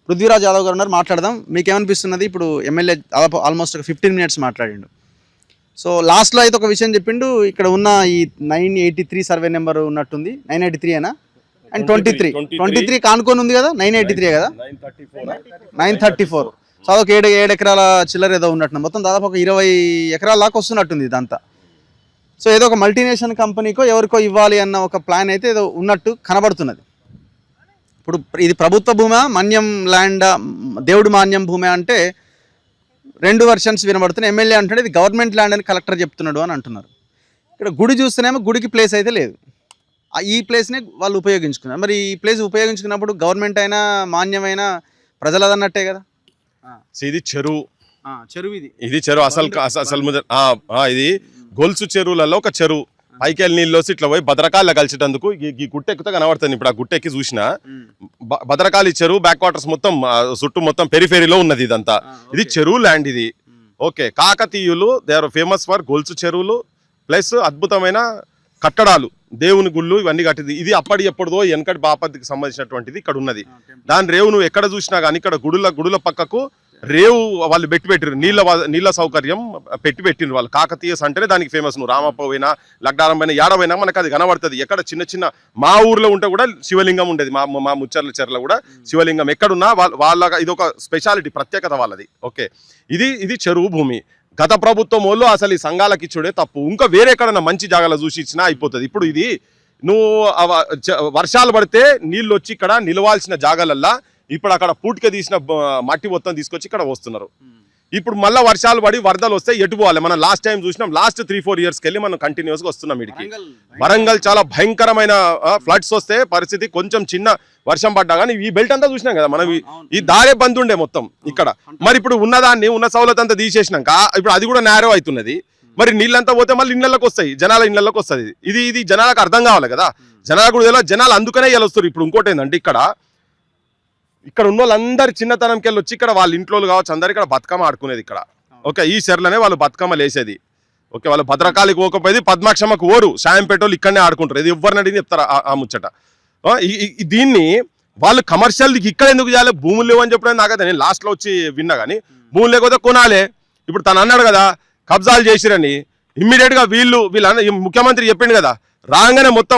పృథ్వీరాజ్ యాదవ్ గారు ఉన్నారు, మాట్లాడదాం. మీకేమనిపిస్తున్నది? ఇప్పుడు ఎమ్మెల్యే దాదాపు ఆల్మోస్ట్ ఒక 15 మినిట్స్ మాట్లాడిండు. సో లాస్ట్లో అయితే ఒక విషయం చెప్పిండు, ఇక్కడ ఉన్న ఈ 983 సర్వే నెంబర్ ఉన్నట్టుంది. 983 అయినా అండ్ 23 కానుకొని ఉంది కదా, 983 కదా, 934. సో అదొక 7 ఎకరాల చిల్లర ఏదో ఉన్నట్టు, మొత్తం దాదాపు ఒక 20 ఎకరాల దాకా వస్తున్నట్టుంది ఇదంతా. సో ఏదో ఒక మల్టీనేషనల్ కంపెనీకో ఎవరికో ఇవ్వాలి అన్న ఒక ప్లాన్ అయితే ఏదో ఉన్నట్టు కనబడుతున్నది. ఇప్పుడు ఇది ప్రభుత్వ భూమా, మన్యం ల్యాండ్, దేవుడు మాన్యం భూమి అంటే 2 వెర్షన్స్ వినబడుతున్నాయి. ఎమ్మెల్యే అంటున్నాడు ఇది గవర్నమెంట్ ల్యాండ్ అని కలెక్టర్ చెప్తున్నాడు అని అంటున్నారు. ఇక్కడ గుడి చూస్తేనేమో గుడికి ప్లేస్ అయితే లేదు, ఈ ప్లేస్ని వాళ్ళు ఉపయోగించుకున్నారు. మరి ఈ ప్లేస్ ఉపయోగించుకున్నప్పుడు గవర్నమెంట్ అయినా మాన్యమైనా ప్రజలదన్నట్టే కదా. ఇది చెరువు, ఇది చెరువు అసలు ఇది గొలుసు చెరువులలో ఒక చెరువు. పైకెళ్ళి నీళ్ళు వచ్చి ఇట్లా పోయి భద్రకాళ్ళ కలిసేటందుకు ఈ గుట్ట ఎక్కుతా కనబడుతుంది. ఇప్పుడు ఆ గుట్ట ఎక్కి చూసిన భద్రకాళి చెరువు బ్యాక్ వాటర్స్ మొత్తం చుట్టూ మొత్తం పెరిఫెరీలో ఉన్నది ఇదంతా. ఇది చెరువు ల్యాండ్ ఇది. ఓకే, కాకతీయులు దే ఆర్ ఫేమస్ ఫర్ గొలుసు చెరువులు ప్లస్ అద్భుతమైన కట్టడాలు, దేవుని గుళ్ళు ఇవన్నీ కట్టింది. ఇది అప్పటి ఎప్పుడుదో వెనకటి బాపతికి సంబంధించినటువంటిది ఇక్కడ ఉన్నది. దాని రేవు నువ్వు ఎక్కడ చూసినా కానీ ఇక్కడ గుడుల పక్కకు రేవు వాళ్ళు పెట్టిరు, నీళ్ళ సౌకర్యం పెట్టిండ్రు వాళ్ళు. కాకతీయస్ అంటేనే దానికి ఫేమస్. నువ్వు రామప్ప పోయినా లగ్డారం పోయినా ఏడవైనా మనకు అది కనబడుతుంది. ఎక్కడ చిన్న మా ఊర్లో ఉంటే కూడా శివలింగం ఉండేది, మా ముచ్చర్ల చెర్ల కూడా శివలింగం ఎక్కడున్నా వాళ్ళ ఇది ఒక స్పెషాలిటీ, ప్రత్యేకత వాళ్ళది. ఓకే, ఇది చెరువు భూమి. గత ప్రభుత్వం వాళ్ళు అసలు ఈ సంఘాలకు ఇచ్చుడే తప్పు, ఇంకా వేరే ఎక్కడన్నా మంచి జాగాలో చూసి ఇచ్చినా అయిపోతుంది. ఇప్పుడు ఇది నువ్వు వర్షాలు పడితే నీళ్ళు వచ్చి ఇక్కడ నిలవాల్సిన జాగాలల్లా ఇప్పుడు అక్కడ పూటిక తీసిన మట్టి మొత్తం తీసుకొచ్చి ఇక్కడ వస్తున్నారు. ఇప్పుడు మళ్ళీ వర్షాలు పడి వరదలు వస్తే ఎటు పోవాలి? మనం లాస్ట్ టైం చూసినాం, లాస్ట్ 3-4 ఇయర్స్కి వెళ్ళి మనం కంటిన్యూస్గా వస్తున్నాం. ఇడికి వరంగల్ చాలా భయంకరమైన ఫ్లడ్స్ వస్తే పరిస్థితి, కొంచెం చిన్న వర్షం పడ్డా కానీ ఈ బెల్ట్ అంతా చూసినాం కదా మనం, ఈ దారే బంద్ ఉండే మొత్తం ఇక్కడ. మరి ఇప్పుడు ఉన్నదాన్ని ఉన్న సౌలత్ అంతా తీసేసినాక ఇప్పుడు అది కూడా నేరో అవుతున్నది. మరి నీళ్ళంతా పోతే మళ్ళీ ఇళ్ళకి వస్తాయి, జనాల ఇళ్ళకి వస్తుంది. ఇది జనాలకు అర్థం కావాలి కదా. జనాలకు కూడా జనాలు అందుకనే ఇలా వస్తారు. ఇప్పుడు ఇంకోటి ఏంటంటే ఇక్కడ ఉన్న వాళ్ళందరి చిన్నతనంకి వెళ్ళి వచ్చి ఇక్కడ వాళ్ళ ఇంట్లో కావచ్చు అందరు ఇక్కడ బతుకమ్మ ఆడుకునేది ఇక్కడ. ఓకే, ఈ చెర్లనే వాళ్ళు బతుకమ్మ లేసేది. ఓకే, వాళ్ళు భద్రకాళికి పోకపోయేది, పద్మాక్షమ్మకు ఓరు సాయంపేటోళ్ళు ఇక్కడనే ఆడుకుంటారు. ఇది ఎవరిని అడిగి చెప్తారు ఆ ముచ్చట. దీన్ని వాళ్ళు కమర్షియల్ ఇక్కడ ఎందుకు చేయాలి? భూములు లేవని చెప్పడం నాకైతే, నేను లాస్ట్లో వచ్చి విన్నా కానీ భూములు లేకపోతే కొనాలి. ఇప్పుడు తను అన్నాడు కదా కబ్జాలు చేసిరని, ఇమ్మీడియట్గా వీళ్ళ ముఖ్యమంత్రి చెప్పిండు కదా, రాగానే మొత్తం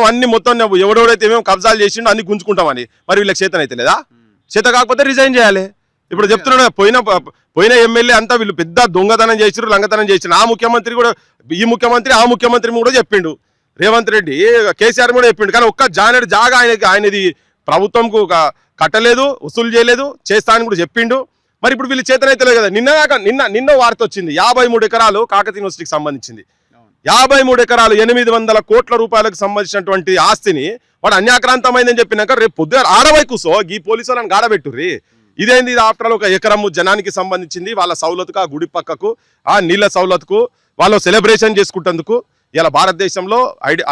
ఎవడెవడైతే ఏమేమి కబ్జాలు చేసిండో అన్ని గుంజుకుంటామని. మరి వీళ్ళకి చేతన అయితే లేదా? చేత కాకపోతే రిజైన్ చేయాలి. ఇప్పుడు చెప్తున్నాడు పోయిన ఎమ్మెల్యే అంతా వీళ్ళు పెద్ద దొంగతనం చేసిరు, లంగతనం చేసిరు. ఆ ముఖ్యమంత్రి కూడా, ఈ ముఖ్యమంత్రి ఆ ముఖ్యమంత్రి కూడా చెప్పిండు, రేవంత్ రెడ్డి కేసీఆర్ కూడా చెప్పిండు. కానీ ఒక్క జానేడు జాగా ఆయనది ప్రభుత్వంకు కట్టలేదు, వసూలు చేయలేదు, చేస్తా అని కూడా చెప్పిండు. మరి ఇప్పుడు వీళ్ళు చేతనైతే లేదు కదా. నిన్న వార్త వచ్చింది, 53 ఎకరాలు కాకతీయ యూనివర్సిటీకి సంబంధించింది. 53 ఎకరాలు 800 కోట్ల రూపాయలకు సంబంధించినటువంటి ఆస్తిని వాడు అన్యాక్రాంతమైందని చెప్పినాక రేపు పొద్దున ఆడవై కూసో ఈ పోలీసు వాళ్ళని గాడబెట్టుర్రి. ఇదేంది? ఆఫ్టర్ ఆల్ ఒక ఎకరము జనానికి సంబంధించింది, వాళ్ళ సౌలతుకు, ఆ గుడి పక్కకు, ఆ నీళ్ళ సౌలతుకు వాళ్ళు సెలబ్రేషన్ చేసుకుంటందుకు. ఇలా భారతదేశంలో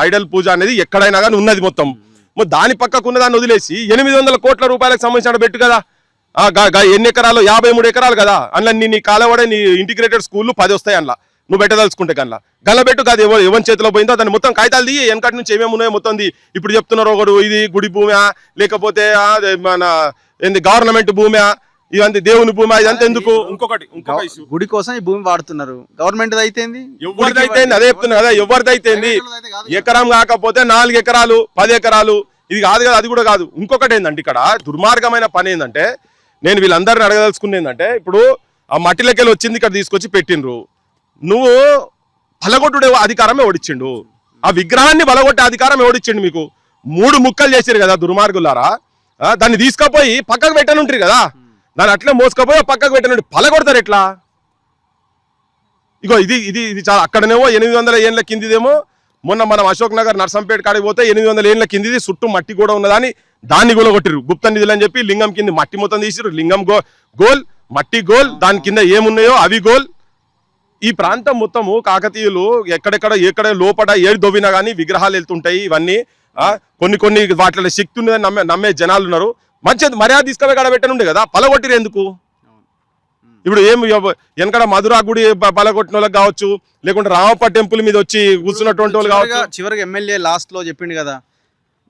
ఐడల్ పూజ అనేది ఎక్కడైనా కానీ ఉన్నది. మొత్తం దాని పక్కకు ఉన్న దాన్ని వదిలేసి 800 కోట్ల రూపాయలకు సంబంధించిన పెట్టు కదా. ఎన్ని ఎకరాలు? 53 ఎకరాలు కదా. అందులో నీ కాలవాడే నీ ఇంటిగ్రేటెడ్ స్కూళ్ళు 10 వస్తాయి. అందులో నువ్వు పెట్టదలుచుకుంటే కన్నా గల్లబెట్టు కాదు. ఎవరి చేతిలో పోయిందో దాన్ని మొత్తం కాగితాలు దిగి వెనకటి నుంచి ఏమేమి ఉన్నాయో మొత్తం ఇప్పుడు చెప్తున్నారు. ఒకడు ఇది గుడి భూమా లేకపోతే మన ఏంది గవర్నమెంట్ భూమా, ఇవంతా దేవుని భూమా, ఇదంతా ఎందుకు? ఇంకొక గుడి కోసం ఈ భూమి వాడుతున్నారు. గవర్నమెంట్ అయితే ఎవరిదైతే అదే చెప్తున్నా కదా, ఎవరిదైతే ఎకరం కాకపోతే 4 ఎకరాలు 10 ఎకరాలు ఇది కాదు కదా. అది కూడా కాదు. ఇంకొకటి ఏంటంటే ఇక్కడ దుర్మార్గమైన పని ఏంటంటే, నేను వీళ్ళందరిని అడగదలుచుకున్న ఏంటంటే, ఇప్పుడు ఆ మట్టిలకెళ్ళి వచ్చింది ఇక్కడ తీసుకొచ్చి పెట్టిండ్రు. నువ్వు పలగొట్టుడే అధికారం ఎవడిచ్చిండు? ఆ విగ్రహాన్ని పలగొట్టే అధికారం ఎవడిచ్చిండు మీకు? 3 ముక్కలు చేసారు కదా దుర్మార్గులారా. దాన్ని తీసుకపోయి పక్కకు పెట్టనుంటారు కదా, దాన్ని అట్లే మోసుకపోయి పక్కకు పెట్టనుండి పలగొడతారు ఎట్లా? ఇగో ఇది చాలా అక్కడనేమో 800 ఏళ్ళ కిందిదేమో. మొన్న మనం అశోక్ నగర్ నర్సంపేట కాడికి పోతే 800 ఏళ్ళ కిందిది చుట్టూ మట్టి కూడా ఉన్నదాన్ని దాన్ని కూడా కొట్టిరు. గుప్త నిధులు అని చెప్పి లింగం కింద మట్టి మొత్తం తీసిరు. లింగం గోల్, మట్టి గోల్, దాని కింద ఏమున్నాయో అవి గోల్. ఈ ప్రాంతం మొత్తము కాకతీయులు ఎక్కడ లోపల ఏడు దొవ్వినా కానీ విగ్రహాలు వెళ్తుంటాయి. ఇవన్నీ కొన్ని వాటిలో శక్తి ఉన్నదని నమ్మే జనాలు ఉన్నారు. మంచిది మర్యాద తీసుకుపోయి కాడ పెట్టనుండే కదా, పలగొట్టిరు ఎందుకు? ఇప్పుడు వెనకడ మధురా గుడి పలగొట్టిన వాళ్ళకి కావచ్చు, లేకుంటే రామప్ప టెంపుల్ మీద వచ్చి కూర్చున్నటువంటి వాళ్ళు కావచ్చు. చివరికి ఎమ్మెల్యే లాస్ట్ లో చెప్పిండు కదా,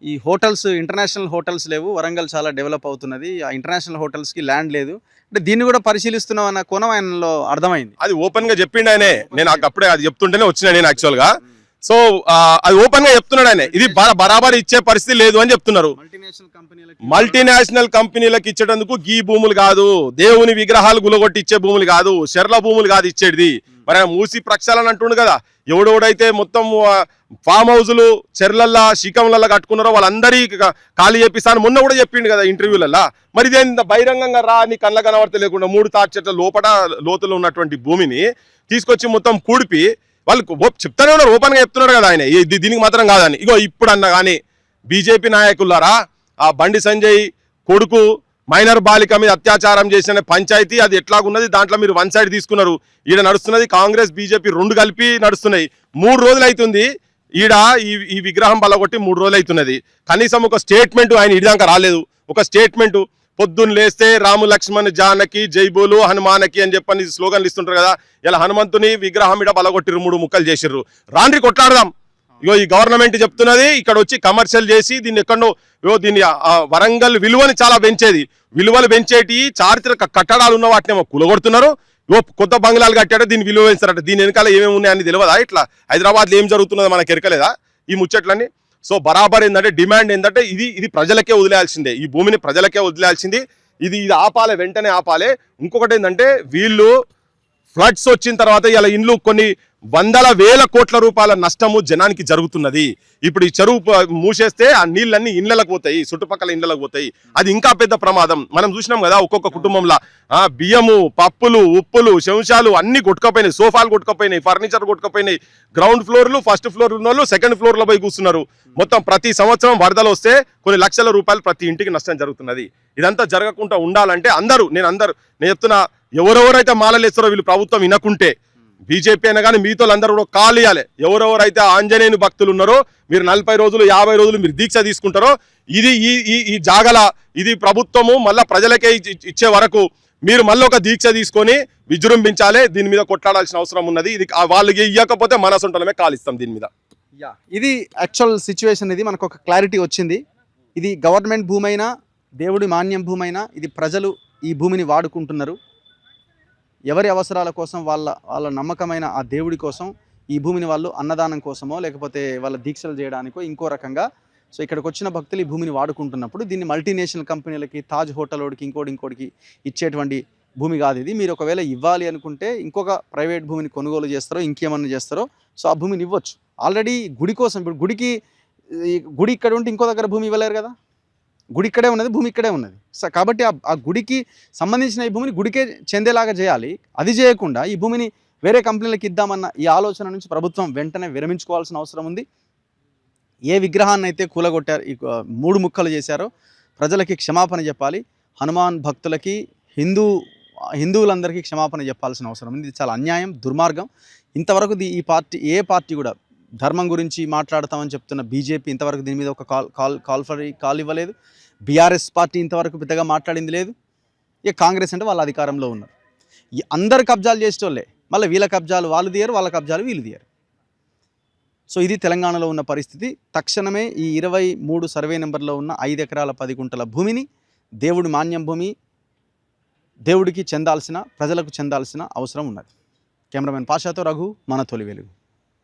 ఈ హోటల్స్, ఇంటర్నేషనల్ హోటల్స్ లేవు, వరంగల్ చాలా డెవలప్ అవుతున్నది, ఆ ఇంటర్నేషనల్ హోటల్స్కి ల్యాండ్ లేదు అంటే దీన్ని కూడా పరిశీలిస్తున్నాం అన్న కోణం ఆయనలో అర్థమైంది. అది ఓపెన్ గా చెప్పిండు ఆయనే. నేను అప్పుడే అది చెప్తుంటేనే వచ్చిన నేను యాక్చువల్ గా. సో అది ఓపెన్ గా చెప్తున్నాడు ఆయన, ఇది బరాబర్ ఇచ్చే పరిస్థితి లేదు అని చెప్తున్నారు. మల్టీనేషనల్ కంపెనీలకు ఇచ్చేటందుకు గీ భూములు కాదు, దేవుని విగ్రహాలు గులగొట్టి ఇచ్చే భూములు కాదు, షెర్ల భూములు కాదు ఇచ్చేది. మరి ఆయన మూసి ప్రక్షాళన అంటుండు కదా, ఎవడెవడైతే మొత్తం ఫామ్ హౌజులు చెర్లల్లా శిఖంలల్లా కట్టుకున్నారో వాళ్ళందరి ఖాళీ చేపిస్తాను మొన్న కూడా చెప్పిండు కదా ఇంటర్వ్యూలల్లా. మరి ఇదే బహిరంగంగా రా నీ కళ్ళ కనబడత లేకుండా 3 తాటి చెట్ల లోపల లోతులో ఉన్నటువంటి భూమిని తీసుకొచ్చి మొత్తం కూడిపి వాళ్ళు చెప్తానే ఉన్నారు, ఓపెన్ గా చెప్తున్నాడు కదా ఆయన, దీనికి మాత్రం కాదని. ఇగో ఇప్పుడు అన్న కానీ బీజేపీ నాయకులారా, ఆ బండి సంజయ్ కొడుకు మైనర్ బాలిక మీద అత్యాచారం చేసిన పంచాయతీ అది ఎట్లాగున్నది, దాంట్లో మీరు 1 సైడ్ తీసుకున్నారు. ఈడ నడుస్తున్నది కాంగ్రెస్ బీజేపీ 2 కలిపి నడుస్తున్నాయి. 3 రోజులు అవుతుంది ఈడ ఈ విగ్రహం బలగొట్టి 3 రోజులు అవుతున్నది. కనీసం ఒక స్టేట్మెంట్ ఆయన ఇడిదాకా రాలేదు. ఒక స్టేట్మెంట్ పొద్దున్న లేస్తే రాము లక్ష్మణ్ జానకి జైబోలు హనుమానకి అని చెప్పని స్లోగన్లు ఇస్తుంటారు కదా, ఇలా హనుమంతుని విగ్రహం ఇడ బలగొట్టిరు, 3 ముక్కలు చేసిర్రు. రాండ్రి కొట్లాడదాం. ఇగో ఈ గవర్నమెంట్ చెప్తున్నది ఇక్కడ వచ్చి కమర్షియల్ చేసి దీన్ని ఎక్కడో దీన్ని వరంగల్ విలువని చాలా పెంచేది, విలువలు పెంచేటి చారిత్రక కట్టడాలు ఉన్న వాటిని కూలగొడుతున్నారు. కొత్త బంగ్లాలు కట్టాడో దీన్ని విలువ పెంచారట. దీని వెనకాల ఏమేమి ఉన్నాయని తెలియదా? ఇట్లా హైదరాబాద్లో ఏం జరుగుతున్నదో మనకు ఎరకలేదా ఈ ముచ్చట్లన్నీ? సో బరాబర్ ఏంటంటే డిమాండ్ ఏంటంటే ఇది ప్రజలకే వదిలేయాల్సిందే, ఈ భూమిని ప్రజలకే వదిలేయాల్సింది. ఇది ఆపాలే, వెంటనే ఆపాలే. ఇంకొకటి ఏంటంటే వీళ్ళు ఫ్లడ్స్ వచ్చిన తర్వాత ఇలా ఇండ్లు కొన్ని 100,000 కోట్ల రూపాయల నష్టము జనానికి జరుగుతున్నది. ఇప్పుడు ఈ చెరువు మూసేస్తే ఆ నీళ్ళన్నీ ఇళ్ళకు పోతాయి, చుట్టుపక్కల ఇళ్ళకు పోతాయి. అది ఇంకా పెద్ద ప్రమాదం. మనం చూసినాం కదా ఒక్కొక్క కుటుంబంలో బియ్యము, పప్పులు, ఉప్పులు, శంషాలు అన్ని కొట్టుకపోయినాయి, సోఫాలు కొట్టుకపోయినాయి, ఫర్నిచర్ కొట్టుకపోయినాయి. గ్రౌండ్ ఫ్లోర్లు, ఫస్ట్ ఫ్లోర్ ఉన్న వాళ్ళు సెకండ్ ఫ్లోర్లో పోయి కూర్చున్నారు. మొత్తం ప్రతి సంవత్సరం వరదలు వస్తే కొన్ని లక్షల రూపాయలు ప్రతి ఇంటికి నష్టం జరుగుతున్నది. ఇదంతా జరగకుండా ఉండాలంటే నేను చెప్తున్నా, ఎవరెవరైతే మాలలేస్తారో వీళ్ళు ప్రభుత్వం వినకుంటే, బీజేపీ అయినా కానీ మీతో అందరూ కూడా కాల్ ఇవ్వాలి. ఎవరెవరైతే ఆంజనేయుని భక్తులు ఉన్నారో మీరు 40 రోజులు 50 రోజులు మీరు దీక్ష తీసుకుంటారో ఇది ఈ జాగల ఇది ప్రభుత్వము మళ్ళా ప్రజలకే ఇచ్చే వరకు మీరు మళ్ళీ ఒక దీక్ష తీసుకొని విజృంభించాలి. దీని మీద కొట్లాడాల్సిన అవసరం ఉన్నది. ఇది వాళ్ళకి ఇవ్వకపోతే మన సొంతలమే కాలిస్తాం దీని మీద. ఇది యాక్చువల్ సిచ్యువేషన్. ఇది మనకు ఒక క్లారిటీ వచ్చింది. ఇది గవర్నమెంట్ భూమి అయినా దేవుడి మాన్యం భూమి అయినా ఇది ప్రజలు ఈ భూమిని వాడుకుంటున్నారు. ఎవరి అవసరాల కోసం, వాళ్ళ నమ్మకమైన ఆ దేవుడి కోసం ఈ భూమిని వాళ్ళు అన్నదానం కోసమో లేకపోతే వాళ్ళ దీక్షలు చేయడానికో ఇంకో రకంగా సో ఇక్కడికి వచ్చిన భక్తులు ఈ భూమిని వాడుకుంటున్నప్పుడు దీన్ని మల్టీనేషనల్ కంపెనీలకి, తాజ్ హోటల్ వాడికి ఇంకోటికి ఇచ్చేటువంటి భూమి కాదు ఇది. మీరు ఒకవేళ ఇవ్వాలి అనుకుంటే ఇంకొక ప్రైవేట్ భూమిని కొనుగోలు చేస్తారో ఇంకేమన్నా చేస్తారో సో ఆ భూమిని ఇవ్వచ్చు. ఆల్రెడీ గుడి కోసం ఇప్పుడు గుడి ఇక్కడ ఉంటే ఇంకో దగ్గర భూమి ఇవ్వలేరు కదా, గుడి ఇక్కడే ఉన్నది, భూమి ఇక్కడే ఉన్నది. సో కాబట్టి ఆ గుడికి సంబంధించిన ఈ భూమిని గుడికే చెందేలాగా చేయాలి. అది చేయకుండా ఈ భూమిని వేరే కంపెనీలకు ఇద్దామన్న ఈ ఆలోచన నుంచి ప్రభుత్వం వెంటనే విరమించుకోవాల్సిన అవసరం ఉంది. ఏ విగ్రహాన్ని అయితే కూలగొట్టారు, ఈ 3 ముక్కలు చేశారో ప్రజలకి క్షమాపణ చెప్పాలి. హనుమాన్ భక్తులకి, హిందువులందరికీ క్షమాపణ చెప్పాల్సిన అవసరం ఉంది. ఇది చాలా అన్యాయం, దుర్మార్గం. ఇంతవరకు ఏ పార్టీ కూడా ధర్మం గురించి మాట్లాడతామని చెప్తున్న బీజేపీ ఇంతవరకు దీని మీద ఒక కాల్ ఇవ్వలేదు. బీఆర్ఎస్ పార్టీ ఇంతవరకు పెద్దగా మాట్లాడింది లేదు. ఇక కాంగ్రెస్ అంటే వాళ్ళ అధికారంలో ఉన్నారు. అందరు కబ్జాలు చేసేటోళ్ళే, మళ్ళీ వీళ్ళ కబ్జాలు వాళ్ళు తీయరు, వాళ్ళ కబ్జాలు వీళ్ళు తీయరు. సో ఇది తెలంగాణలో ఉన్న పరిస్థితి. తక్షణమే ఈ 23 సర్వే నెంబర్లో ఉన్న 5 ఎకరాల 10 గుంటల భూమిని దేవుడి మాన్యం భూమి దేవుడికి చెందాల్సిన, ప్రజలకు చెందాల్సిన అవసరం ఉన్నది. కెమెరామెన్ పాషాతో రఘు, మన తొలి వెలుగు.